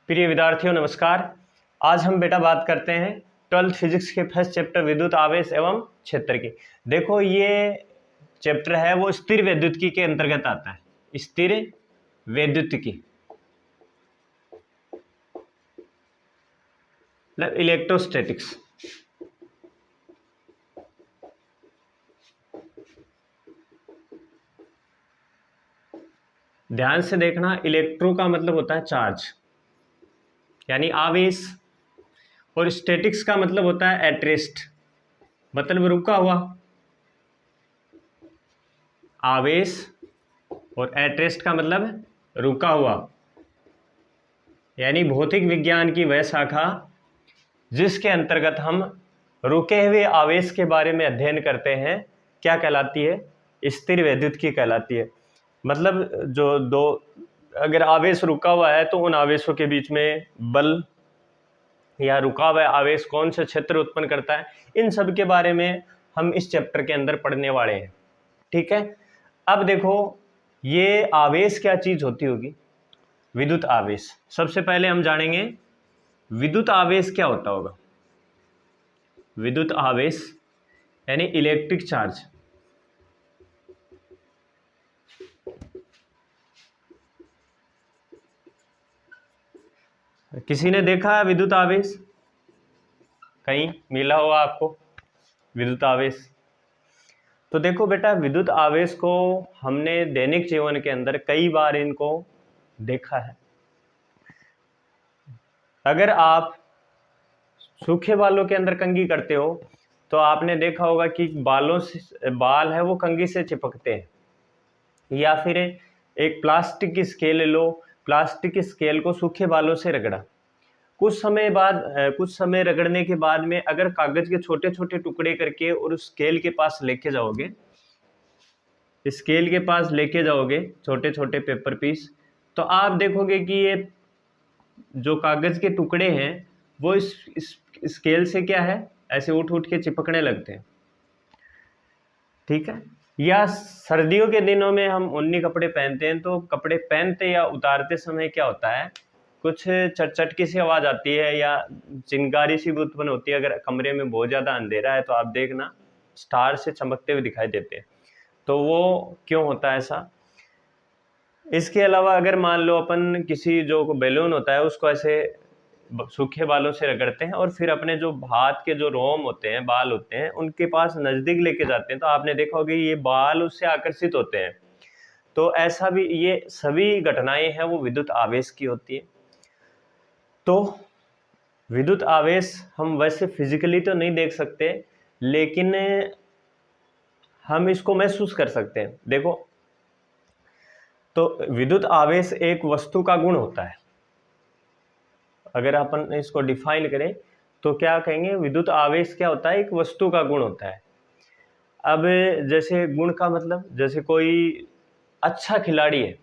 प्रिय विद्यार्थियों नमस्कार। आज हम बेटा बात करते हैं 12th फिजिक्स के फर्स्ट चैप्टर विद्युत आवेश एवं क्षेत्र की। देखो ये चैप्टर है वो स्थिर वैद्युतिकी के अंतर्गत आता है। स्थिर वैद्युतिकी मतलब इलेक्ट्रोस्टैटिक्स। ध्यान से देखना, इलेक्ट्रो का मतलब होता है चार्ज यानी आवेश, और स्टैटिक्स का मतलब होता है एट रेस्ट मतलब रुका हुआ आवेश, और एट रेस्ट का मतलब रुका हुआ, यानी भौतिक विज्ञान की वह शाखा जिसके अंतर्गत हम रुके हुए आवेश के बारे में अध्ययन करते हैं क्या कहलाती है? स्थिर वैद्युतिकी कहलाती है। मतलब जो दो अगर आवेश रुका हुआ है तो उन आवेशों के बीच में बल या रुका हुआ आवेश कौन सा क्षेत्र उत्पन्न करता है, इन सब के बारे में हम इस चैप्टर के अंदर पढ़ने वाले हैं। ठीक है, अब देखो ये आवेश क्या चीज होती होगी? विद्युत आवेश। सबसे पहले हम जानेंगे विद्युत आवेश क्या होता होगा। विद्युत आवेश यानी इलेक्ट्रिक चार्ज। किसी ने देखा है विद्युत आवेश? कहीं मिला होगा आपको विद्युत आवेश? तो देखो बेटा, विद्युत आवेश को हमने दैनिक जीवन के अंदर कई बार इनको देखा है। अगर आप सूखे बालों के अंदर कंघी करते हो तो आपने देखा होगा कि बालों से बाल है वो कंघी से चिपकते हैं। या फिर एक प्लास्टिक की स्केल ले लो, प्लास्टिक की स्केल को सूखे बालों से रगड़ा, कुछ समय रगड़ने के बाद में अगर कागज के छोटे छोटे टुकड़े करके और उस स्केल के पास लेके जाओगे, छोटे छोटे पेपर पीस, तो आप देखोगे कि ये जो कागज के टुकड़े हैं वो इस स्केल से क्या है, ऐसे उठ उठ के चिपकने लगते हैं। ठीक है, या सर्दियों के दिनों में हम ऊनी कपड़े पहनते हैं तो कपड़े पहनते या उतारते समय क्या होता है, कुछ चटचटकी सी आवाज आती है या चिंगारी सी भी उत्पन्न होती है। अगर कमरे में बहुत ज्यादा अंधेरा है तो आप देखना स्टार से चमकते हुए दिखाई देते हैं। तो वो क्यों होता है ऐसा? इसके अलावा अगर मान लो अपन किसी जो बैलून होता है उसको ऐसे सूखे बालों से रगड़ते हैं और फिर अपने जो हाथ के जो रोम होते हैं, बाल होते हैं, उनके पास नजदीक लेके जाते हैं तो आपने देखा होगा ये बाल उससे आकर्षित होते हैं। तो ऐसा भी, ये सभी घटनाएं हैं वो विद्युत आवेश की होती है। तो विद्युत आवेश हम वैसे फिजिकली तो नहीं देख सकते, लेकिन हम इसको महसूस कर सकते हैं। देखो, तो विद्युत आवेश एक वस्तु का गुण होता है। अगर अपन इसको डिफाइन करें तो क्या कहेंगे? विद्युत आवेश क्या होता है? एक वस्तु का गुण होता है। अब जैसे गुण का मतलब, जैसे कोई अच्छा खिलाड़ी है,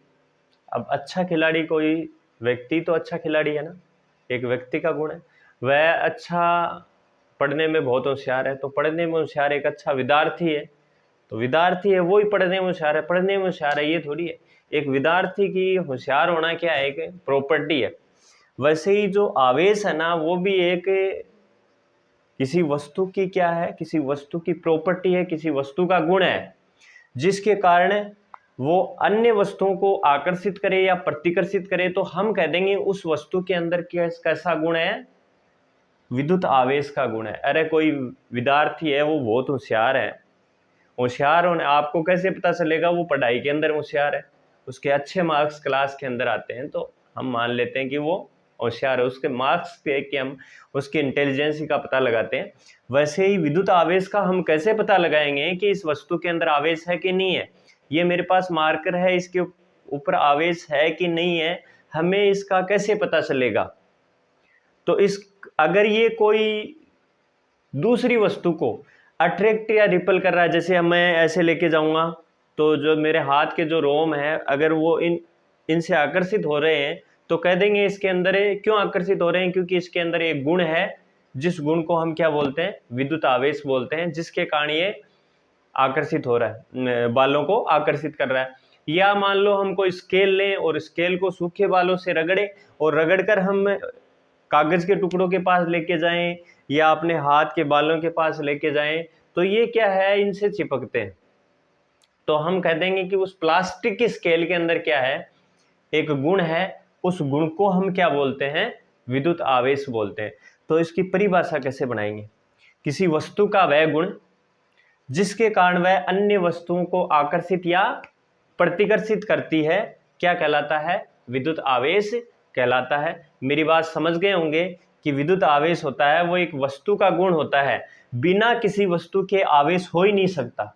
अब अच्छा खिलाड़ी कोई व्यक्ति तो अच्छा खिलाड़ी है ना, एक व्यक्ति का गुण है। वह अच्छा पढ़ने में बहुत होशियार है, तो पढ़ने में होशियार एक अच्छा विद्यार्थी है, तो विद्यार्थी है वो ही पढ़ने में होशियार है, पढ़ने में होशियार है, ये थोड़ी है। एक विद्यार्थी की होशियार होना क्या है? एक प्रॉपर्टी है। वैसे ही जो आवेश है ना वो भी एक किसी वस्तु की क्या है, किसी वस्तु की प्रॉपर्टी है, किसी वस्तु का गुण है, जिसके कारण वो अन्य वस्तुओं को आकर्षित करे या प्रतिकर्षित करे। तो हम कह देंगे उस वस्तु के अंदर कैसा गुण है? विद्युत आवेश का गुण है। अरे कोई विद्यार्थी है वो बहुत होशियार है, होशियार होने आपको कैसे पता चलेगा? वो पढ़ाई के अंदर होशियार है, उसके अच्छे मार्क्स क्लास के अंदर आते हैं तो हम मान लेते हैं कि वो होशियार है, उसके मार्क्स देख के हम उसकी इंटेलिजेंस का पता लगाते हैं। वैसे ही विद्युत आवेश का हम कैसे पता लगाएंगे कि इस वस्तु के अंदर आवेश है कि नहीं है? ये मेरे पास मार्कर है, इसके ऊपर आवेश है कि नहीं है, हमें इसका कैसे पता चलेगा? तो अगर ये कोई दूसरी वस्तु को अट्रैक्ट या रिपल कर रहा है, जैसे मैं ऐसे लेके जाऊंगा तो जो मेरे हाथ के जो रोम है अगर वो इनसे आकर्षित हो रहे हैं तो कह देंगे इसके अंदर क्यों आकर्षित हो रहे हैं? क्योंकि इसके अंदर एक गुण है, जिस गुण को हम क्या बोलते हैं? विद्युत आवेश बोलते हैं, जिसके कारण ये आकर्षित हो रहा है, बालों को आकर्षित कर रहा है। या मान लो हम कोई स्केल लें और स्केल को सूखे बालों से रगड़े और रगड़कर हम कागज के टुकड़ों के पास लेके जाएं या अपने हाथ के बालों के पास लेके जाएं, तो ये क्या है, इनसे चिपकते हैं। तो हम कह देंगे कि उस प्लास्टिक की स्केल के अंदर क्या है, एक गुण है, उस गुण को हम क्या बोलते हैं, विद्युत आवेश बोलते हैं। तो इसकी परिभाषा कैसे बनाएंगे, किसी वस्तु का वह गुण जिसके कारण वह अन्य वस्तुओं को आकर्षित या प्रतिकर्षित करती है, क्या कहलाता है, विद्युत आवेश कहलाता है। मेरी बात समझ गए होंगे कि विद्युत आवेश होता है वो एक वस्तु का गुण होता है, बिना किसी वस्तु के आवेश हो ही नहीं सकता।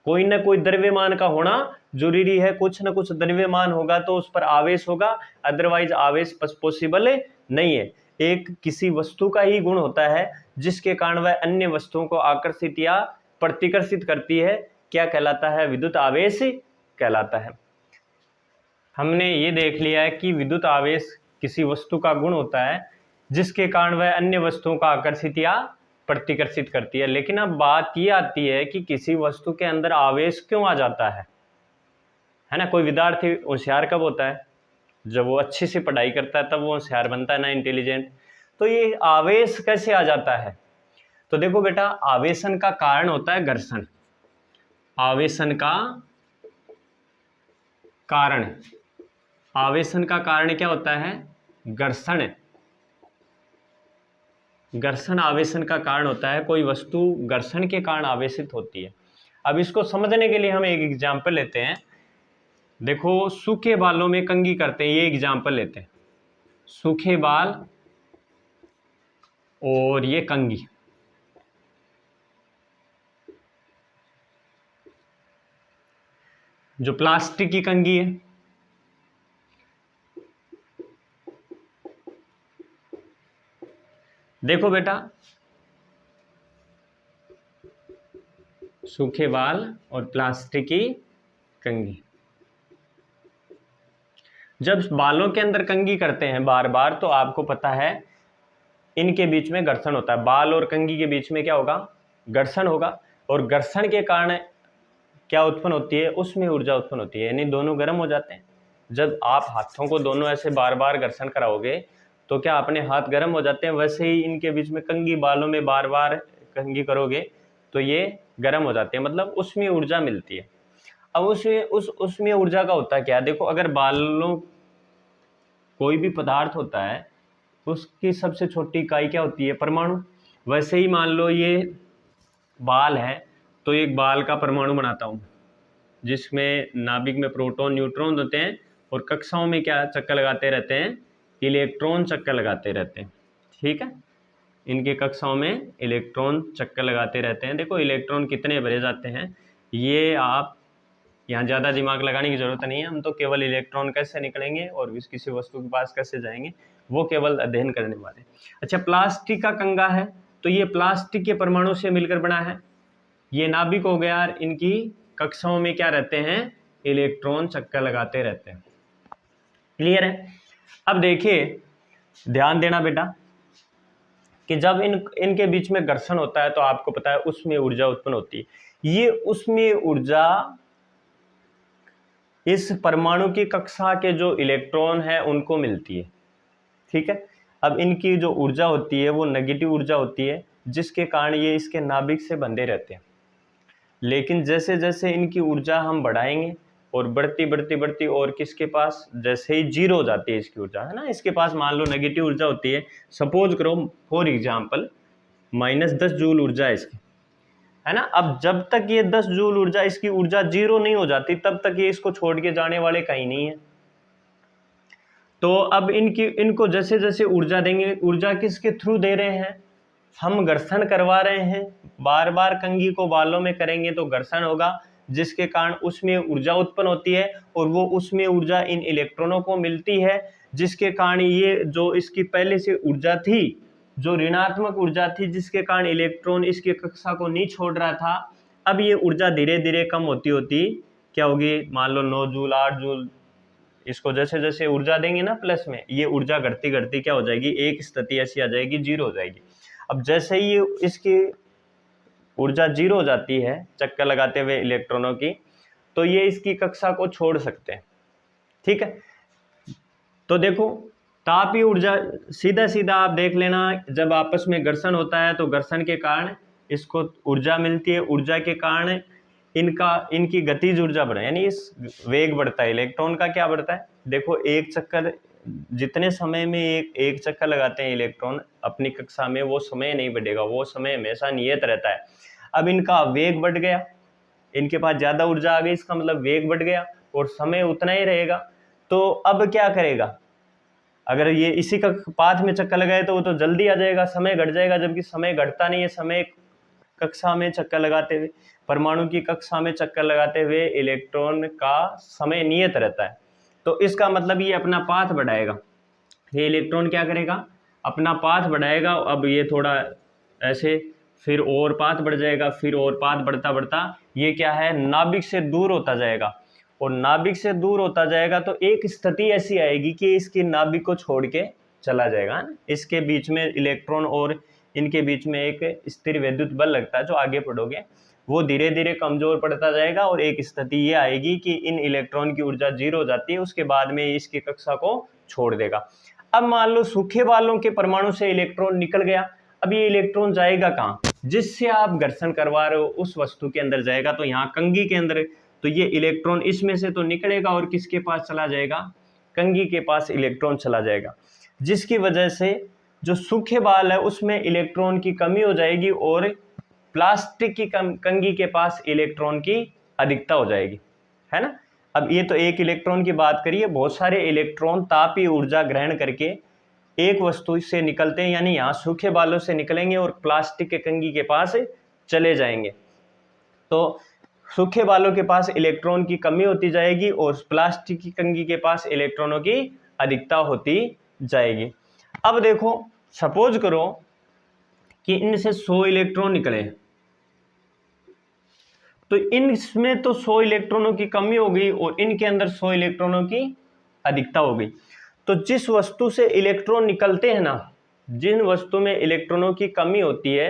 कोई ना कोई द्रव्यमान का होना जरूरी है, कुछ ना कुछ द्रव्यमान होगा तो उस पर आवेश होगा, अदरवाइज आवेश पॉसिबल नहीं है। एक किसी वस्तु का ही गुण होता है जिसके कारण वह अन्य वस्तुओं को आकर्षित या प्रतिकर्षित करती है, क्या कहलाता है, विद्युत आवेश कहलाता है। हमने ये देख लिया है कि विद्युत आवेश किसी वस्तु का गुण होता है जिसके कारण वह अन्य वस्तुओं को आकर्षित या प्रतिकर्षित करती है। लेकिन अब बात ये आती है कि किसी वस्तु के अंदर आवेश क्यों आ जाता है ना। कोई विद्यार्थी होशियार कब होता है, जब वो अच्छे से पढ़ाई करता है तब वो होशियार बनता है ना, इंटेलिजेंट। तो ये आवेश कैसे आ जाता है, तो देखो बेटा, आवेशन का कारण होता है घर्षण। आवेशन का कारण, आवेशन का कारण क्या होता है, घर्षण। घर्षण आवेशन का कारण होता है, कोई वस्तु घर्षण के कारण आवेशित होती है। अब इसको समझने के लिए हम एक एग्जाम्पल लेते हैं। देखो, सूखे बालों में कंघी करते हैं, ये एग्जाम्पल लेते हैं, सूखे बाल और ये कंघी। जो प्लास्टिक की कंघी है, देखो बेटा, सूखे बाल और प्लास्टिक की कंघी। जब बालों के अंदर कंघी करते हैं बार बार, तो आपको पता है इनके बीच में घर्षण होता है। बाल और कंघी के बीच में क्या होगा, घर्षण होगा, और घर्षण के कारण क्या उत्पन्न होती है, उसमें ऊर्जा उत्पन्न होती है, यानी दोनों गर्म हो जाते हैं। जब आप हाथों को दोनों ऐसे बार बार घर्षण कराओगे तो क्या अपने हाथ गर्म हो जाते हैं, वैसे ही इनके बीच में कंघी बालों में बार बार कंघी करोगे तो ये गर्म हो जाते हैं, मतलब उसमें ऊर्जा मिलती है। अब उसमें ऊर्जा का होता है क्या, देखो, अगर बालों, कोई भी पदार्थ होता है उसकी सबसे छोटी इकाई क्या होती है, परमाणु। वैसे ही मान लो ये बाल है, तो एक बाल का परमाणु बनाता हूँ जिसमें नाभिक में प्रोटॉन न्यूट्रॉन होते हैं, और कक्षाओं में क्या चक्कर लगाते रहते हैं, इलेक्ट्रॉन चक्कर लगाते रहते हैं। ठीक है, इनके कक्षाओं में इलेक्ट्रॉन चक्कर लगाते रहते हैं। देखो इलेक्ट्रॉन कितने भरे जाते हैं, ये आप यहाँ ज़्यादा दिमाग लगाने की ज़रूरत नहीं है, हम तो केवल इलेक्ट्रॉन कैसे निकलेंगे और किसी वस्तु के पास कैसे जाएंगे वो केवल अध्ययन करने वाले। अच्छा, प्लास्टिक का कंघा है, तो ये प्लास्टिक के परमाणु से मिलकर बना है। ये नाभिक हो गया, इनकी कक्षाओं में क्या रहते हैं, इलेक्ट्रॉन चक्कर लगाते रहते हैं। क्लियर है। अब देखिए, ध्यान देना बेटा कि जब इनके बीच में घर्षण होता है तो आपको पता है उसमें ऊर्जा उत्पन्न होती है। ये उसमें ऊर्जा इस परमाणु की कक्षा के जो इलेक्ट्रॉन है उनको मिलती है। ठीक है, अब इनकी जो ऊर्जा होती है वो नेगेटिव ऊर्जा होती है, जिसके कारण ये इसके नाभिक से बंधे रहते हैं। लेकिन जैसे जैसे इनकी ऊर्जा हम बढ़ाएंगे और बढ़ती बढ़ती बढ़ती, और किसके पास जैसे ही जीरो हो जाती है इसकी ऊर्जा, है ना, इसके पास मान लो नेगेटिव ऊर्जा होती है, सपोज करो फॉर एग्जांपल -10 जूल ऊर्जा है इसकी, है ना। अब जब तक ये 10 जूल ऊर्जा, इसकी ऊर्जा जीरो नहीं हो जाती, तब तक ये इसको छोड़ के जाने वाले कहीं नहीं है। तो अब इनको जैसे जैसे ऊर्जा देंगे, ऊर्जा किसके थ्रू दे रहे हैं, हम घर्षण करवा रहे हैं। बार बार कंघी को बालों में करेंगे तो घर्षण होगा, जिसके कारण उसमें ऊर्जा उत्पन्न होती है, और वो उसमें ऊर्जा इन इलेक्ट्रॉनों को मिलती है, जिसके कारण ये जो इसकी पहले से ऊर्जा थी, जो ऋणात्मक ऊर्जा थी, जिसके कारण इलेक्ट्रॉन इसकी कक्षा को नहीं छोड़ रहा था, अब ये ऊर्जा धीरे धीरे कम होती होती क्या होगी, मान लो 9 जूल 8 जूल, इसको जैसे जैसे ऊर्जा देंगे ना प्लस में, ये ऊर्जा घटती घटती क्या हो जाएगी, एक स्थिति ऐसी आ जाएगी, जीरो हो जाएगी। अब जैसे ही इसकी ऊर्जा जीरो हो जाती है चक्कर लगाते हुए इलेक्ट्रॉनों की, तो ये इसकी कक्षा को छोड़ सकते हैं। ठीक है, तो देखो तापीय ऊर्जा सीधा सीधा आप देख लेना, जब आपस में घर्षण होता है तो घर्षण के कारण इसको ऊर्जा मिलती है, ऊर्जा के कारण इनकी गतिज ऊर्जा बढ़े, यानी इस वेग बढ़ता है। इलेक्ट्रॉन का क्या बढ़ता है, देखो एक चक्कर, जितने समय में एक चक्कर लगाते हैं इलेक्ट्रॉन अपनी कक्षा में, वो समय नहीं बढ़ेगा, वो समय हमेशा नियत रहता है। अब इनका वेग बढ़ गया, इनके पास ज्यादा ऊर्जा आ गई, इसका मतलब वेग बढ़ गया और समय उतना ही रहेगा। तो अब क्या करेगा, अगर ये इसी का पाथ में चक्कर लगाए तो वो तो जल्दी आ जाएगा, समय घट जाएगा, जबकि समय घटता नहीं है। समय कक्षा में चक्कर लगाते हुए, परमाणु की कक्षा में चक्कर लगाते हुए इलेक्ट्रॉन का समय नियत रहता है। तो इसका मतलब ये अपना पाथ बढ़ाएगा, ये इलेक्ट्रॉन क्या करेगा, अपना पाथ बढ़ाएगा। अब ये थोड़ा ऐसे, फिर और पाथ बढ़ जाएगा, फिर और पाथ बढ़ता बढ़ता ये क्या है, नाभिक से दूर होता जाएगा। और नाभिक से दूर होता जाएगा तो एक स्थिति ऐसी आएगी कि इसकी नाभिक को छोड़ के चला जाएगा। इसके बीच में इलेक्ट्रॉन और इनके बीच में एक स्थिर विद्युत बल लगता है, जो आगे पढ़ोगे, वो धीरे धीरे कमजोर पड़ता जाएगा और एक स्थिति ये आएगी कि इन इलेक्ट्रॉन की ऊर्जा 0 हो जाती है, उसके बाद में इसकी कक्षा को छोड़ देगा। अब मान लो सूखे बालों के परमाणु से इलेक्ट्रॉन निकल गया, अब ये इलेक्ट्रॉन जाएगा कहाँ, जिससे आप घर्षण करवा रहे हो उस वस्तु के अंदर जाएगा, तो यहाँ कंघी के अंदर, तो ये इलेक्ट्रॉन इसमें से तो निकलेगा और किसके पास चला जाएगा, कंघी के पास इलेक्ट्रॉन चला जाएगा, जिसकी वजह से जो सूखे बाल है उसमें इलेक्ट्रॉन की कमी हो जाएगी और प्लास्टिक की कंघी के पास इलेक्ट्रॉन की अधिकता हो जाएगी, है ना। अब ये तो एक इलेक्ट्रॉन की बात करिए, बहुत सारे इलेक्ट्रॉन तापीय ऊर्जा ग्रहण करके एक वस्तु से निकलते हैं, यानी यहाँ सूखे बालों से निकलेंगे और प्लास्टिक के कंघी के पास चले जाएंगे। तो सूखे बालों के पास इलेक्ट्रॉन की कमी होती जाएगी और प्लास्टिक की कंघी के पास इलेक्ट्रॉनों की अधिकता होती जाएगी। अब देखो सपोज करो कि इनसे 100 इलेक्ट्रॉन निकले, तो इनमें तो 100 इलेक्ट्रॉनों की कमी हो गई और इनके अंदर 100 इलेक्ट्रॉनों की अधिकता हो गई। तो जिस वस्तु से इलेक्ट्रॉन निकलते हैं ना, जिन वस्तु में इलेक्ट्रॉनों की कमी होती है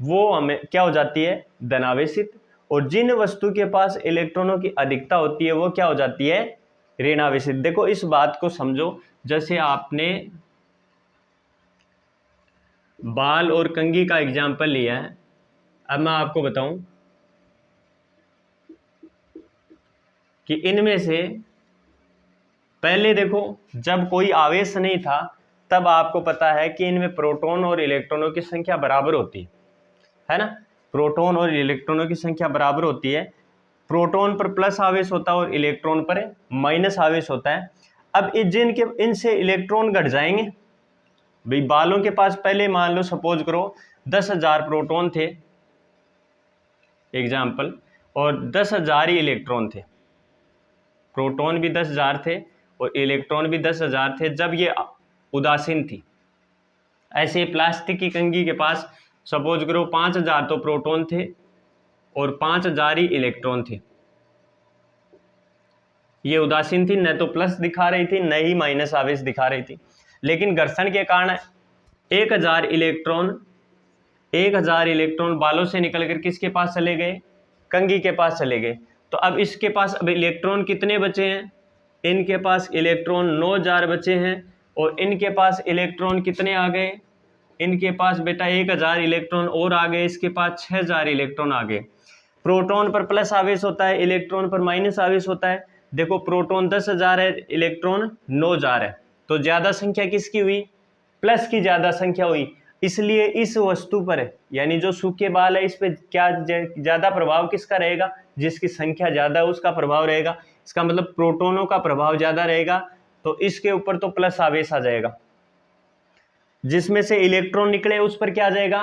वो हमें क्या हो जाती है, धनावेशित, और जिन वस्तु के पास इलेक्ट्रॉनों की अधिकता होती है वो क्या हो जाती है, ऋणावेशित। देखो इस बात को समझो, जैसे आपने बाल और कंघी का एग्जाम्पल लिया है, अब मैं आपको बताऊं कि इनमें से पहले देखो जब कोई आवेश नहीं था तब आपको पता है कि इनमें प्रोटॉन और इलेक्ट्रॉनों की संख्या बराबर होती है ना, प्रोटॉन और इलेक्ट्रॉनों की संख्या बराबर होती है। प्रोटॉन पर प्लस आवेश होता है और इलेक्ट्रॉन पर माइनस आवेश होता है। अब जिनके इनसे इलेक्ट्रॉन घट जाएंगे, भाई बालों के पास पहले मान लो सपोज करो 10,000 प्रोटॉन थे एग्जाम्पल, और 10,000 ही इलेक्ट्रॉन थे, प्रोटॉन भी 10,000 थे और इलेक्ट्रॉन भी 10,000 थे जब ये उदासीन थी। ऐसे प्लास्टिक की कंघी के पास सपोज करो 5,000 तो प्रोटॉन थे और 5,000 ही इलेक्ट्रॉन थे। ये उदासीन थी, न तो प्लस दिखा रही थी न ही माइनस आवेश दिखा रही थी, लेकिन घर्षण के कारण 1,000 इलेक्ट्रॉन बालों से निकलकर किसके पास चले गए, कंघी के पास चले गए। तो अब इसके पास अब इलेक्ट्रॉन कितने बचे हैं, इनके पास इलेक्ट्रॉन 9,000 बचे हैं और इनके पास इलेक्ट्रॉन कितने आ गए, इनके पास बेटा 1,000 इलेक्ट्रॉन और आ गए, इसके पास 6,000 इलेक्ट्रॉन आ गए। प्रोटॉन पर प्लस आवेश होता है, इलेक्ट्रॉन पर माइनस आवेश होता है। देखो प्रोटॉन 10,000 है, इलेक्ट्रॉन 9,000 है, तो ज्यादा संख्या किसकी हुई, प्लस की ज्यादा संख्या हुई। इसलिए इस वस्तु पर यानी जो सूखे बाल है इस पे क्या ज्यादा प्रभाव किसका रहेगा, जिसकी संख्या ज्यादा है उसका प्रभाव रहेगा। इसका मतलब प्रोटोनों का प्रभाव ज्यादा रहेगा, तो इसके ऊपर तो प्लस आवेश आ जाएगा। जिसमें से इलेक्ट्रॉन निकले उस पर क्या आ जाएगा,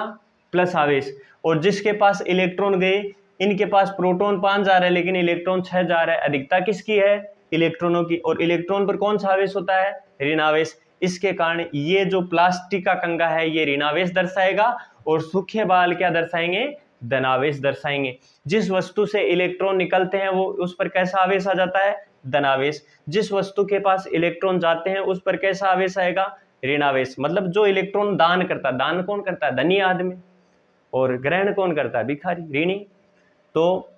प्लस आवेश। और जिसके पास इलेक्ट्रॉन गए, इनके पास प्रोटॉन 5,000 है लेकिन इलेक्ट्रॉन 6,000 है, अधिकता किसकी है, इलेक्ट्रॉनों की। और इलेक्ट्रॉन पर कौन सा आवेश होता है, ऋणावेश। इसके कारण ये जो प्लास्टिक का कंघा है ये ऋणावेश दर्शाएगा और सूखे बाल क्या दर्शाएंगे, धनावेश दर्शाएंगे। जिस वस्तु से इलेक्ट्रॉन निकलते हैं वो उस पर कैसा आवेश आ जाता है, धनावेश। जिस वस्तु के पास इलेक्ट्रॉन जाते हैं उस पर कैसा आवेश आएगा, ऋणावेश। मतलब जो इलेक्ट्रॉन दान करता है, दान कौन करता है, धनी आदमी, और ग्रहण कौन करता है, भिखारी, ऋणी। तो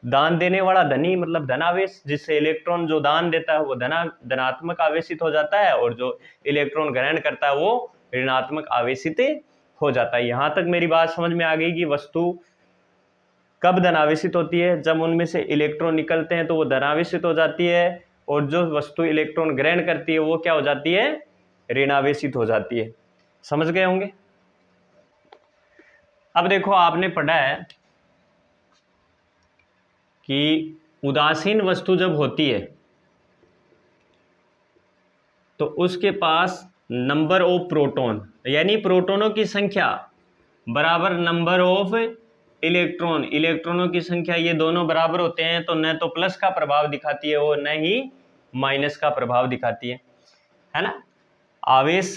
दान देने वाला धनी मतलब धनावेश, जिससे इलेक्ट्रॉन जो दान देता है वो धनात्मक आवेशित हो जाता है, और जो इलेक्ट्रॉन ग्रहण करता है वो ऋणात्मक आवेशित हो जाता है। यहां तक मेरी बात समझ में आ गई कि वस्तु कब धनावेशित होती है? जब उनमें से इलेक्ट्रॉन निकलते हैं तो वो धनावेशित हो जाती है, और जो वस्तु इलेक्ट्रॉन ग्रहण करती है वो क्या हो जाती है? ऋणावेशित हो जाती है। समझ गए होंगे। अब देखो, आपने पढ़ा है कि उदासीन वस्तु जब होती है तो उसके पास नंबर ऑफ प्रोटॉन, यानी प्रोटॉनों की संख्या बराबर नंबर ऑफ इलेक्ट्रॉन, इलेक्ट्रॉनों की संख्या, ये दोनों बराबर होते हैं तो न तो प्लस का प्रभाव दिखाती है और न ही माइनस का प्रभाव दिखाती है ना। आवेश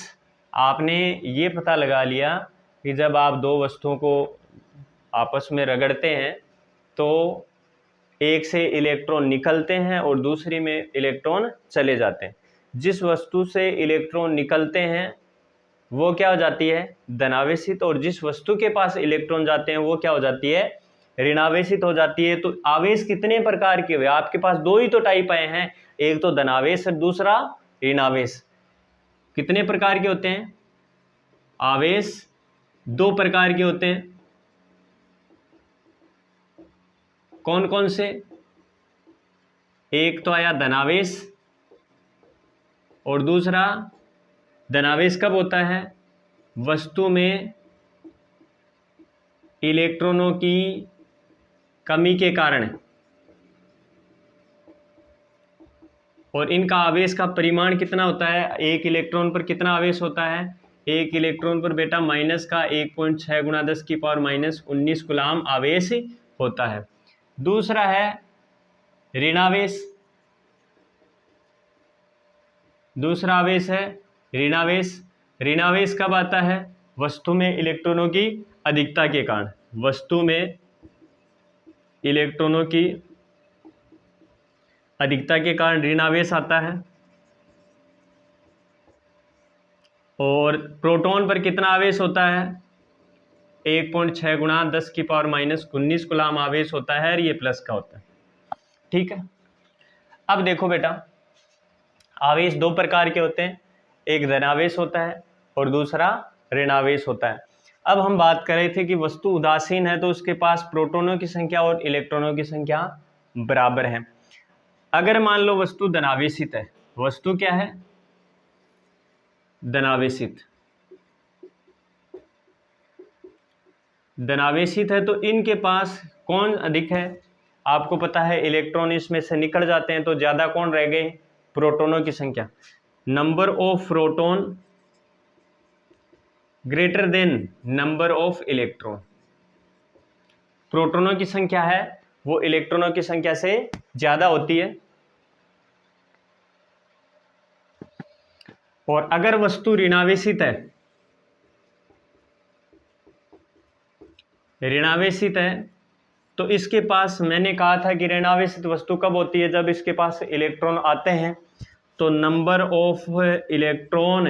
आपने ये पता लगा लिया कि जब आप दो वस्तुओं को आपस में रगड़ते हैं तो एक से इलेक्ट्रॉन निकलते हैं और दूसरी में इलेक्ट्रॉन चले जाते हैं। जिस वस्तु से इलेक्ट्रॉन निकलते हैं वो क्या हो जाती है? धनावेशित, और जिस वस्तु के पास इलेक्ट्रॉन जाते हैं वो क्या हो जाती है? ऋणावेशित हो जाती है। तो आवेश कितने प्रकार के हुए? आपके पास दो ही तो टाइप आए हैं, एक तो धनावेश और दूसरा ऋणावेश। कितने प्रकार के होते हैं? आवेश दो प्रकार के होते हैं। कौन कौन से? एक तो आया धनावेश, और दूसरा धनावेश कब होता है? वस्तु में इलेक्ट्रॉनों की कमी के कारण, और इनका आवेश का परिमाण कितना होता है? एक इलेक्ट्रॉन पर कितना आवेश होता है? एक इलेक्ट्रॉन पर बेटा माइनस का 1.6 गुणा 10 की पावर माइनस 19 कूलाम आवेश होता है। दूसरा है ऋणावेश, दूसरा आवेश है ऋणावेश। ऋणावेश कब आता है? वस्तु में इलेक्ट्रॉनों की अधिकता के कारण, वस्तु में इलेक्ट्रॉनों की अधिकता के कारण ऋणावेश आता है। और प्रोटॉन पर कितना आवेश होता है? 1.6 गुणा 10 की पावर माइनस 19 कूलाम आवेश होता है, और ये प्लस का होता है। ठीक है। अब देखो बेटा, आवेश दो प्रकार के होते हैं, एक धनावेश होता है और दूसरा ऋणावेश होता है। अब हम बात कर रहे थे कि वस्तु उदासीन है तो उसके पास प्रोटॉनों की संख्या और इलेक्ट्रॉनों की संख्या बराबर है। अगर मान लो वस्तु धनावेशित है, वस्तु क्या है? धनावेशित। धनावेशित है तो इनके पास कौन अधिक है? आपको पता है इलेक्ट्रॉन इसमें से निकल जाते हैं तो ज्यादा कौन रह गए? प्रोटॉनों की संख्या। Number of proton greater than number of electron. प्रोटॉनों की संख्या है वो इलेक्ट्रॉनों की संख्या से ज्यादा होती है। और अगर वस्तु ऋणावेशित है, ऋणावेशित है तो इसके पास, मैंने कहा था कि ऋणावेशित वस्तु कब होती है? जब इसके पास इलेक्ट्रॉन आते हैं। तो number of electron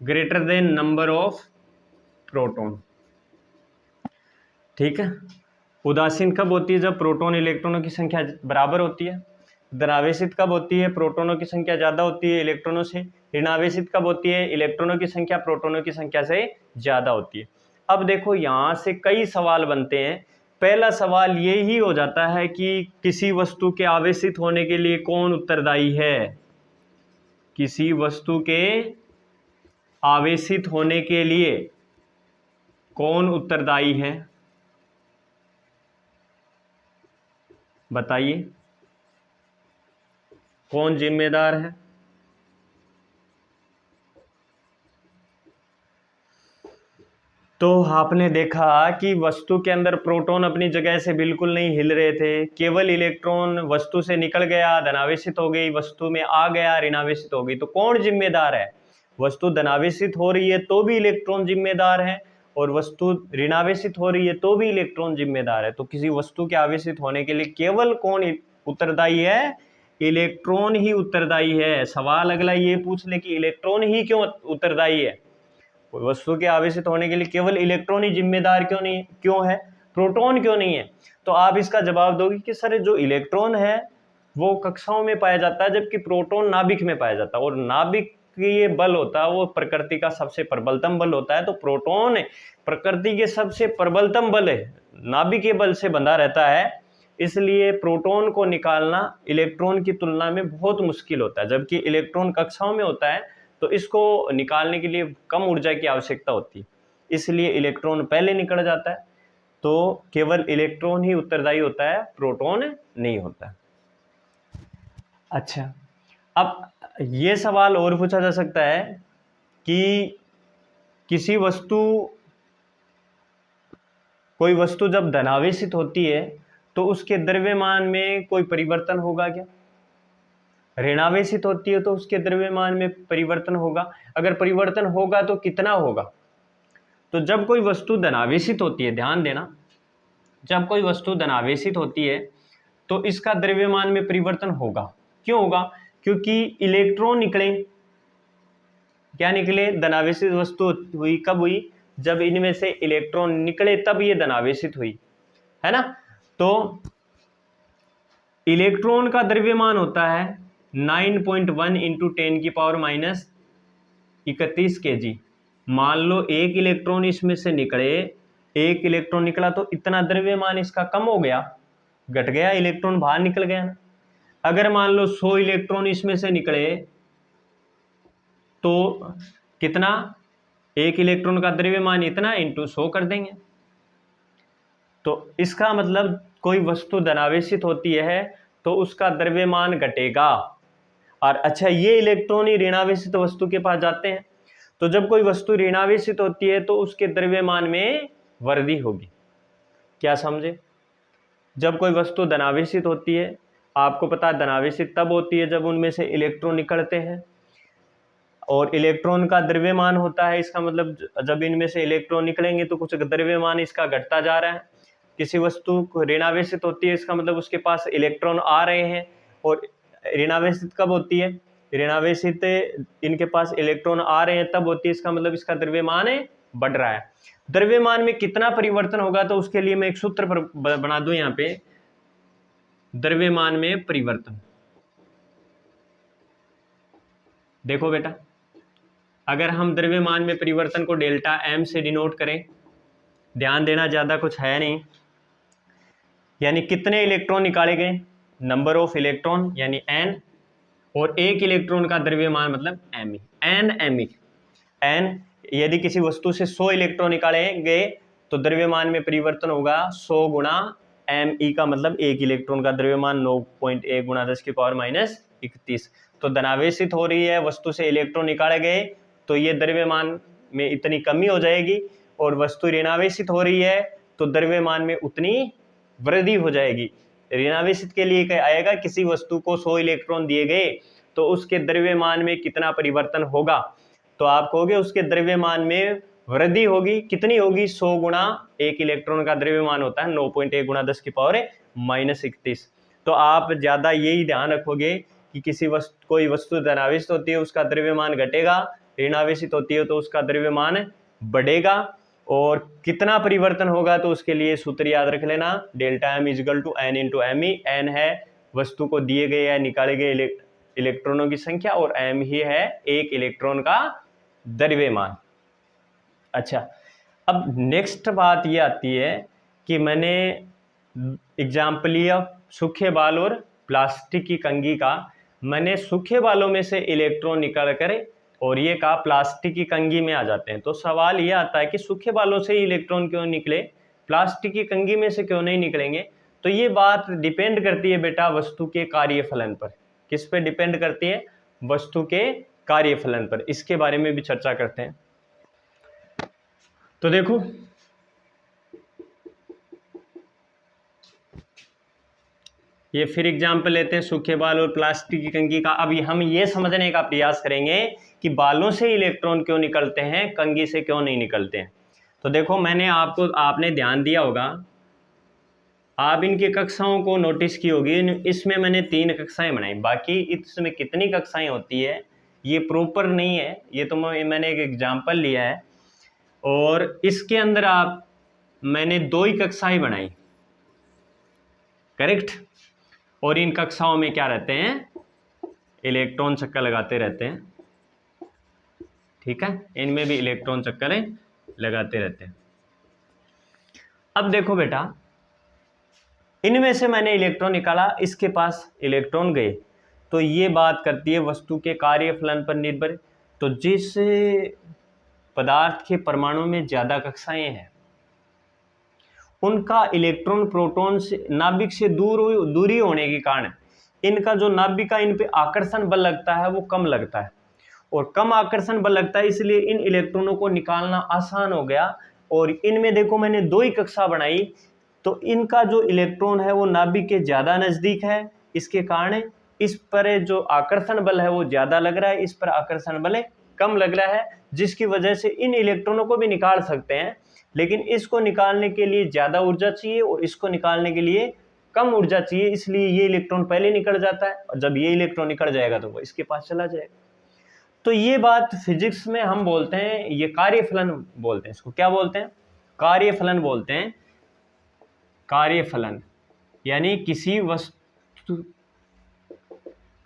greater than number of proton. ठीक है। उदासीन कब होती है? जब प्रोटॉन इलेक्ट्रॉनों की संख्या बराबर होती है। धनावेशित कब होती है? प्रोटॉनों की संख्या ज्यादा होती है इलेक्ट्रॉनों से। ऋणावेशित कब होती है? इलेक्ट्रॉनों की संख्या प्रोटॉनों की संख्या से ज्यादा होती है। अब देखो, यहां से कई सवाल बनते हैं। पहला सवाल ये ही हो जाता है कि किसी वस्तु के आवेशित होने के लिए कौन उत्तरदायी है? किसी वस्तु के आवेशित होने के लिए कौन उत्तरदायी है? बताइए, कौन जिम्मेदार है? तो आपने देखा कि वस्तु के अंदर प्रोटॉन अपनी जगह से बिल्कुल नहीं हिल रहे थे, केवल इलेक्ट्रॉन वस्तु से निकल गया, धनावेशित हो गई, वस्तु में आ गया, ऋणावेशित हो गई। तो कौन जिम्मेदार है? वस्तु धनावेशित हो रही है तो भी इलेक्ट्रॉन जिम्मेदार है, और वस्तु ऋणावेशित हो रही है तो भी इलेक्ट्रॉन जिम्मेदार है। तो किसी वस्तु के आवेशित होने के लिए केवल कौन उत्तरदायी है? इलेक्ट्रॉन ही उत्तरदायी है। सवाल अगला ये पूछ ले कि इलेक्ट्रॉन ही क्यों उत्तरदायी है? वस्तु के आवेशित होने के लिए केवल इलेक्ट्रॉन ही जिम्मेदार क्यों है? प्रोटॉन क्यों नहीं है? तो आप इसका जवाब दोगे कि सर जो इलेक्ट्रॉन है वो कक्षाओं में पाया जाता है, जबकि प्रोटॉन नाभिक में पाया जाता है, और नाभिक की ये बल होता है वो प्रकृति का सबसे प्रबलतम बल होता है। तो प्रोटॉन प्रकृति के सबसे प्रबलतम बल है, नाभिक के बल से बंधा रहता है, इसलिए प्रोटॉन को निकालना इलेक्ट्रॉन की तुलना में बहुत मुश्किल होता है, जबकि इलेक्ट्रॉन कक्षाओं में होता है तो इसको निकालने के लिए कम ऊर्जा की आवश्यकता होती है, इसलिए इलेक्ट्रॉन पहले निकल जाता है। तो केवल इलेक्ट्रॉन ही उत्तरदायी होता है, प्रोटॉन नहीं होता है। अच्छा, अब ये सवाल और पूछा जा सकता है कि कोई वस्तु जब धनावेशित होती है तो उसके द्रव्यमान में कोई परिवर्तन होगा क्या? ऋणावेशित होती है तो उसके द्रव्यमान में परिवर्तन होगा, अगर परिवर्तन होगा तो कितना होगा? तो जब कोई वस्तु धनावेशित होती है, ध्यान देना, जब कोई वस्तु धनावेशित होती है तो इसका द्रव्यमान में परिवर्तन होगा। क्यों होगा? क्योंकि इलेक्ट्रॉन निकले। क्या निकले? धनावेशित वस्तु हुई। कब हुई? जब इनमें से इलेक्ट्रॉन निकले तब ये धनावेशित हुई, है ना। तो इलेक्ट्रॉन का द्रव्यमान होता है 9.1 इंटू 10⁻31 kg। मान लो एक इलेक्ट्रॉन इसमें से निकले, एक इलेक्ट्रॉन निकला तो इतना द्रव्यमान इसका कम हो गया, घट गया, इलेक्ट्रॉन बाहर निकल गया ना। अगर मान लो 100 इलेक्ट्रॉन इसमें से निकले तो कितना? एक इलेक्ट्रॉन का द्रव्यमान इतना इंटू 100 कर देंगे। तो इसका मतलब कोई वस्तु धनावेशित होती है तो उसका द्रव्यमान घटेगा। और अच्छा, ये इलेक्ट्रॉन ही ऋणावेशित वस्तु के पास जाते हैं, तो जब कोई वस्तु ऋणावेशित होती है तो उसके द्रव्यमान में वृद्धि होगी। क्या समझे? जब कोई वस्तु धनावेशित होती है, आपको पता है धनावेशित तब होती है जब उनमें से इलेक्ट्रॉन निकलते हैं, और इलेक्ट्रॉन का द्रव्यमान होता है, इसका मतलब जब इनमें से इलेक्ट्रॉन निकलेंगे तो कुछ द्रव्यमान इसका घटता जा रहा है। किसी वस्तु ऋणावेशित होती है, इसका मतलब उसके पास इलेक्ट्रॉन आ रहे हैं, और ऋणावेशित कब होती है? ऋणावेशित इनके पास इलेक्ट्रॉन आ रहे हैं तब होती है, इसका मतलब इसका द्रव्यमान बढ़ रहा है। द्रव्यमान में कितना परिवर्तन होगा? तो उसके लिए मैं एक सूत्र बना दूं यहाँ पे, द्रव्यमान में परिवर्तन। देखो बेटा, अगर हम द्रव्यमान में परिवर्तन को डेल्टा एम से डिनोट करें, ध्यान देना, ज्यादा कुछ है नहीं, यानी कितने इलेक्ट्रॉन निकाले गए, नंबर ऑफ इलेक्ट्रॉन यानी एन, और एक इलेक्ट्रॉन का द्रव्यमान मतलब M E, N M E. N, यदि किसी वस्तु से 100 इलेक्ट्रॉन निकाले गए तो द्रव्यमान में परिवर्तन होगा 100 गुणा एम ई का मतलब एक इलेक्ट्रॉन का द्रव्यमान 9.1 गुणा 10⁻31। तो धनावेशित हो रही है वस्तु से इलेक्ट्रॉन निकाले गए तो ये द्रव्यमान में इतनी कमी हो जाएगी, और वस्तु ऋणावेशित हो रही है तो द्रव्यमान में उतनी वृद्धि हो जाएगी। ऋणावेशित के लिए क्या आएगा? किसी वस्तु को 100 इलेक्ट्रॉन दिए गए तो उसके द्रव्यमान में कितना परिवर्तन होगा? तो आप कहोगे उसके द्रव्यमान में वृद्धि होगी। कितनी होगी? 100 गुणा एक इलेक्ट्रॉन का द्रव्यमान होता है 9.1 गुणा 10⁻31। तो आप ज्यादा यही ध्यान रखोगे कि कोई वस्तु धनावेशित होती है उसका द्रव्यमान घटेगा, ऋणावेशित होती है तो उसका द्रव्यमान बढ़ेगा, और कितना परिवर्तन होगा तो उसके लिए सूत्र याद रख लेना, delta M is equal to N into M E. N है वस्तु को दिए गए या निकाले गए इलेक्ट्रॉनों की संख्या, और एम ही है एक इलेक्ट्रॉन का द्रव्यमान। अच्छा, अब नेक्स्ट बात ये आती है कि मैंने एग्जाम्पल लिया सूखे बाल और प्लास्टिक की कंघी का। मैंने सूखे बालों में से इलेक्ट्रॉन निकाल कर और ये कहा प्लास्टिक की कंघी में आ जाते हैं। तो सवाल ये आता है कि सूखे बालों से ही इलेक्ट्रॉन क्यों निकले, प्लास्टिक की कंघी में से क्यों नहीं निकलेंगे? तो ये बात डिपेंड करती है बेटा वस्तु के कार्यफलन पर। किस पे डिपेंड करती है? वस्तु के कार्यफलन पर। इसके बारे में भी चर्चा करते हैं। तो देखो, ये फिर एग्जाम्पल लेते हैं सूखे बाल और प्लास्टिक की कंघी का। अब हम ये समझने का प्रयास करेंगे कि बालों से इलेक्ट्रॉन क्यों निकलते हैं, कंघी से क्यों नहीं निकलते हैं। तो देखो, आपने ध्यान दिया होगा, आप इनकी कक्षाओं को नोटिस की होगी। इसमें मैंने 3 कक्षाएं बनाई, बाकी इसमें कितनी कक्षाएं होती है ये प्रॉपर नहीं है, ये तो मैंने एक एग्जाम्पल लिया है। और इसके अंदर आप मैंने 2 ही कक्षाएं बनाई, करेक्ट। और इन कक्षाओं में क्या रहते हैं, इलेक्ट्रॉन चक्कर लगाते रहते हैं, ठीक है, इनमें भी इलेक्ट्रॉन चक्कर लगाते रहते हैं। अब देखो बेटा, इनमें से मैंने इलेक्ट्रॉन निकाला, इसके पास इलेक्ट्रॉन गए, तो ये बात करती है वस्तु के कार्यफलन पर निर्भर। तो जिस पदार्थ के परमाणु में ज्यादा कक्षाएं हैं उनका इलेक्ट्रॉन प्रोटॉन से नाभिक से दूरी होने के कारण इनका जो नाभिक का इन पे आकर्षण बल लगता है वो कम लगता है, और कम आकर्षण बल लगता है, इसलिए इन इलेक्ट्रॉनों को निकालना आसान हो गया। और इनमें देखो मैंने 2 ही कक्षा बनाई, तो इनका जो इलेक्ट्रॉन है वो नाभिक के ज्यादा नजदीक है, इसके कारण इस पर जो आकर्षण बल है वो ज्यादा लग रहा है, इस पर आकर्षण बल कम लग रहा है, जिसकी वजह से इन इलेक्ट्रॉनों को भी निकाल सकते हैं, लेकिन इसको निकालने के लिए ज्यादा ऊर्जा चाहिए और इसको निकालने के लिए कम ऊर्जा चाहिए, इसलिए ये इलेक्ट्रॉन पहले निकल जाता है, और जब ये इलेक्ट्रॉन निकल जाएगा तो वो इसके पास चला जाएगा। तो ये बात फिजिक्स में हम बोलते हैं, ये कार्यफलन बोलते हैं, इसको क्या बोलते हैं, कार्यफलन बोलते हैं। कार्यफलन यानी किसी वस्तु,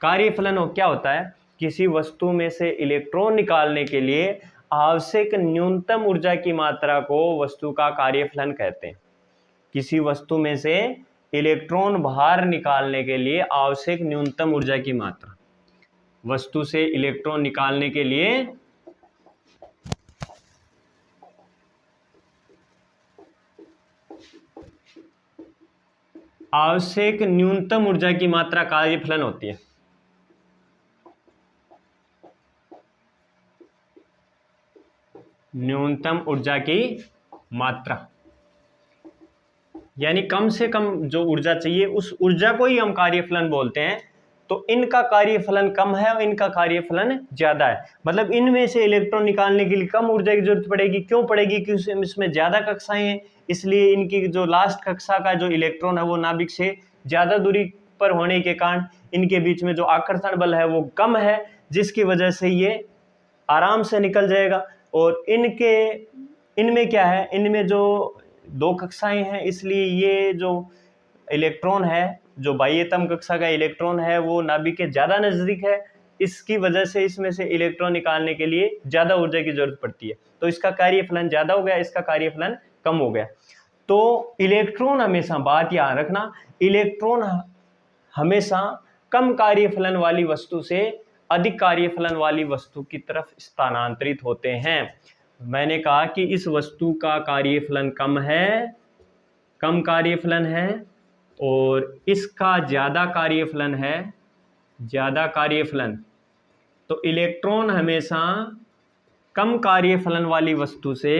कार्यफलन हो क्या होता है, किसी वस्तु में से इलेक्ट्रॉन निकालने के लिए आवश्यक न्यूनतम ऊर्जा की मात्रा को वस्तु का कार्यफलन कहते हैं। किसी वस्तु में से इलेक्ट्रॉन बाहर निकालने के लिए आवश्यक न्यूनतम ऊर्जा की मात्रा, वस्तु से इलेक्ट्रॉन निकालने के लिए आवश्यक न्यूनतम ऊर्जा की मात्रा कार्यफलन होती है। न्यूनतम ऊर्जा की मात्रा यानी कम से कम जो ऊर्जा चाहिए उस ऊर्जा को ही हम कार्यफलन बोलते हैं। तो इनका कार्यफलन कम है और इनका कार्यफलन ज्यादा है, मतलब इनमें से इलेक्ट्रॉन निकालने के लिए कम ऊर्जा की जरूरत पड़ेगी। क्यों पड़ेगी, क्योंकि इसमें ज्यादा कक्षाएं हैं, इसलिए इनकी जो लास्ट कक्षा का जो इलेक्ट्रॉन है वो नाभिक से ज्यादा दूरी पर होने के कारण इनके बीच में जो आकर्षण बल है वो कम है, जिसकी वजह से ये आराम से निकल जाएगा। और इनमें क्या है, इनमें जो 2 कक्षाएं हैं, इसलिए ये जो इलेक्ट्रॉन है, जो बाह्यतम कक्षा का इलेक्ट्रॉन है वो नाभिक के ज्यादा नजदीक है, इसकी वजह से इसमें से इलेक्ट्रॉन निकालने के लिए ज्यादा ऊर्जा की जरूरत पड़ती है, तो इसका कार्यफलन ज्यादा हो गया, इसका कार्यफलन कम हो गया। तो इलेक्ट्रॉन हमेशा, बात याद रखना, इलेक्ट्रॉन हमेशा कम कार्यफलन वाली वस्तु से अधिक कार्यफलन वाली वस्तु की तरफ स्थानांतरित होते हैं। मैंने कहा कि इस वस्तु का कार्यफलन कम है, कम कार्यफलन है, और इसका ज्यादा कार्यफलन है, ज्यादा कार्यफलन। तो इलेक्ट्रॉन हमेशा कम कार्यफलन वाली वस्तु से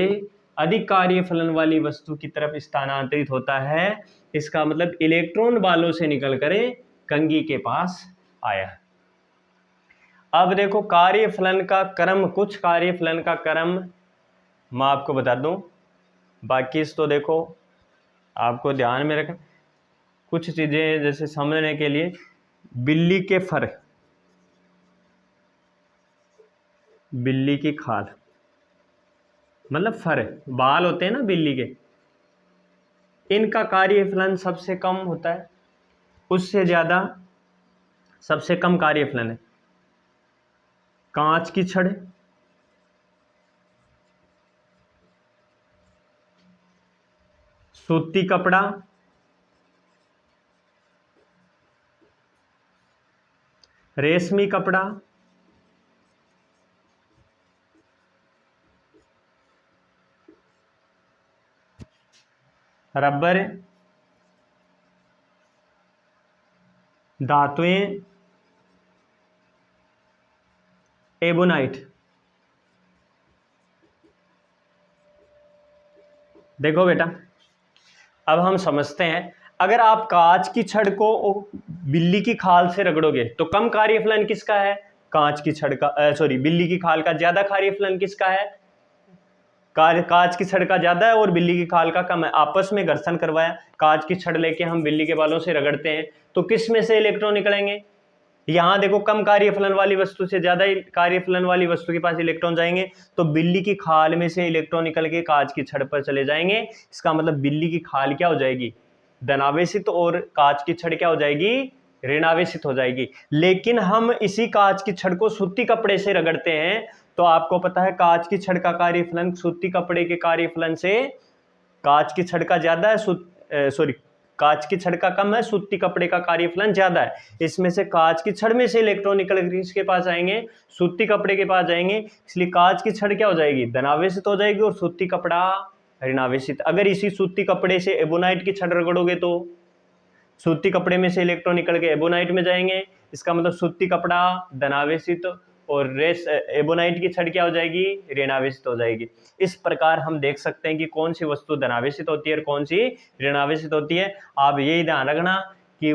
अधिक कार्यफलन वाली वस्तु की तरफ स्थानांतरित होता है। इसका मतलब इलेक्ट्रॉन बालों से निकलकर कंघी के पास आया। अब देखो कार्यफलन का क्रम, कुछ कार्यफलन का क्रम मैं आपको बता दूं, बाकी तो देखो आपको ध्यान में रखना कुछ चीजें जैसे समझने के लिए। बिल्ली के फर, बिल्ली की खाल, मतलब फर, बाल होते हैं ना बिल्ली के, इनका कार्यफलन सबसे कम होता है, उससे ज्यादा सबसे कम कार्यफलन है कांच की छड़, सूती कपड़ा, रेशमी कपड़ा, रबर, धातुएं, एबोनाइट। देखो बेटा, अब हम समझते हैं, अगर आप कांच की छड़ को बिल्ली की खाल से रगड़ोगे तो कम कार्यफलन किसका है, कांच की छड़ का, सॉरी बिल्ली की खाल का। ज्यादा कार्यफलन किसका है, कांच की छड़ का ज्यादा है और बिल्ली की खाल का कम है। आपस में घर्षण करवाया, कांच की छड़ लेके हम बिल्ली के बालों से रगड़ते हैं तो किस में से इलेक्ट्रॉन निकलेंगे, यहाँ देखो कम कार्यफलन वाली वस्तु से ज्यादा कार्यफलन वाली वस्तु के पास इलेक्ट्रॉन जाएंगे, तो बिल्ली की खाल में से इलेक्ट्रॉन निकल के कांच की छड़ पर चले जाएंगे। इसका मतलब बिल्ली की खाल क्या हो जाएगी, धनावेशित, और कांच की छड़ क्या हो जाएगी, ऋणावेशित हो जाएगी। लेकिन हम इसी कांच की छड़ को सूती कपड़े से रगड़ते हैं, तो आपको पता है कांच की छड़ का कार्यफलन सूती कपड़े के कार्यफलन से, कांच की छड़ का ज्यादा है, सॉरी कांच की छड़ का कम है, सूती कपड़े का कार्यफलन ज्यादा है। इसमें से कांच की छड़ में से इलेक्ट्रॉन निकल कर किसके पास आएंगे, सूती कपड़े के पास जाएंगे। इसलिए कांच की छड़ क्या हो जाएगी, धनावेशित हो जाएगी, और सूती कपड़ा ऋणावेशित। अगर इसी सूती कपड़े से एबोनाइट की छड़ रगड़ोगे तो सूती कपड़े में से इलेक्ट्रॉन निकल के एबोनाइट में जाएंगे। इसका मतलब सूती कपड़ा धनावेशित, और एबोनाइट की छड़ क्या हो जाएगी, ऋणावेशित हो जाएगी। इस प्रकार हम देख सकते हैं कि कौन सी वस्तु धनावेशित होती है और कौन सी ऋणावेशित होती है। आप यही ध्यान रखना कि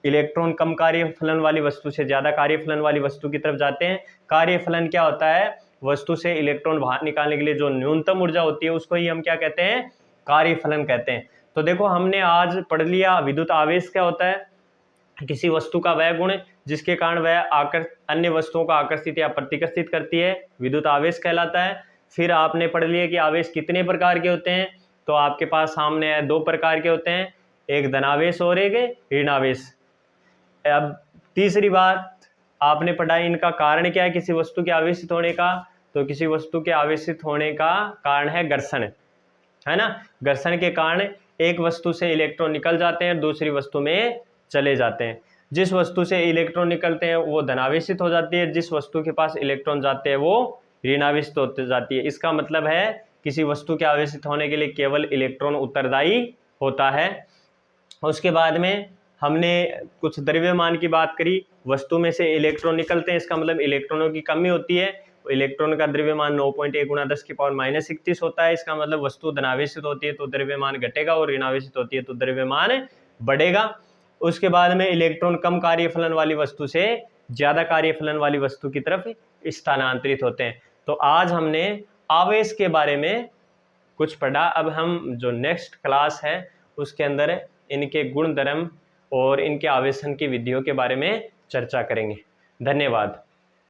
इलेक्ट्रॉन कम कार्यफलन वाली वस्तु से ज्यादा कार्यफलन वाली वस्तु की तरफ जाते हैं। कार्यफलन क्या होता है, वस्तु से इलेक्ट्रॉन बाहर निकालने के लिए जो न्यूनतम ऊर्जा होती है उसको ही हम क्या कहते हैं, कार्यफलन कहते हैं। तो देखो हमने आज पढ़ लिया विद्युत आवेश क्या होता है, किसी वस्तु का वह गुण जिसके कारण वह अन्य वस्तुओं को आकर्षित या प्रतिकर्षित करती है, विद्युत आवेश कहलाता है। फिर आपने पढ़ लिया कि आवेश कितने प्रकार के होते हैं, तो आपके पास सामने है 2 प्रकार के होते हैं, एक धनावेश और एक ऋणावेश। अब तीसरी बात आपने पढ़ा इनका कारण क्या है किसी वस्तु के आवेशित होने का, तो किसी वस्तु के आवेशित होने का कारण है घर्षण, है ना। घर्षण के कारण एक वस्तु से इलेक्ट्रॉन निकल जाते हैं, दूसरी वस्तु में चले जाते हैं। जिस वस्तु से इलेक्ट्रॉन निकलते हैं वो धनावेशित हो जाती है, जिस वस्तु के पास इलेक्ट्रॉन जाते हैं वो ऋणावेशित होती जाती है। इसका मतलब है किसी वस्तु के आवेशित होने के लिए केवल इलेक्ट्रॉन उत्तरदायी होता है। उसके बाद में हमने कुछ द्रव्यमान की बात करी, वस्तु में से इलेक्ट्रॉन निकलते हैं, इसका मतलब इलेक्ट्रॉनों की कमी होती है। इलेक्ट्रॉन का द्रव्यमान 9.1 × 10⁻³ होता है। इसका मतलब वस्तु धनावेशित होती है तो द्रव्यमान घटेगा, और ऋणावेशित होती है तो द्रव्यमान बढ़ेगा। उसके बाद में इलेक्ट्रॉन कम कार्यफलन वाली वस्तु से ज्यादा कार्यफलन वाली वस्तु की तरफ स्थानांतरित होते हैं। तो आज हमने आवेश के बारे में कुछ पढ़ा। अब हम जो नेक्स्ट क्लास है उसके अंदर इनके गुण धर्म और इनके आवेशन की विधियों के बारे में चर्चा करेंगे। धन्यवाद।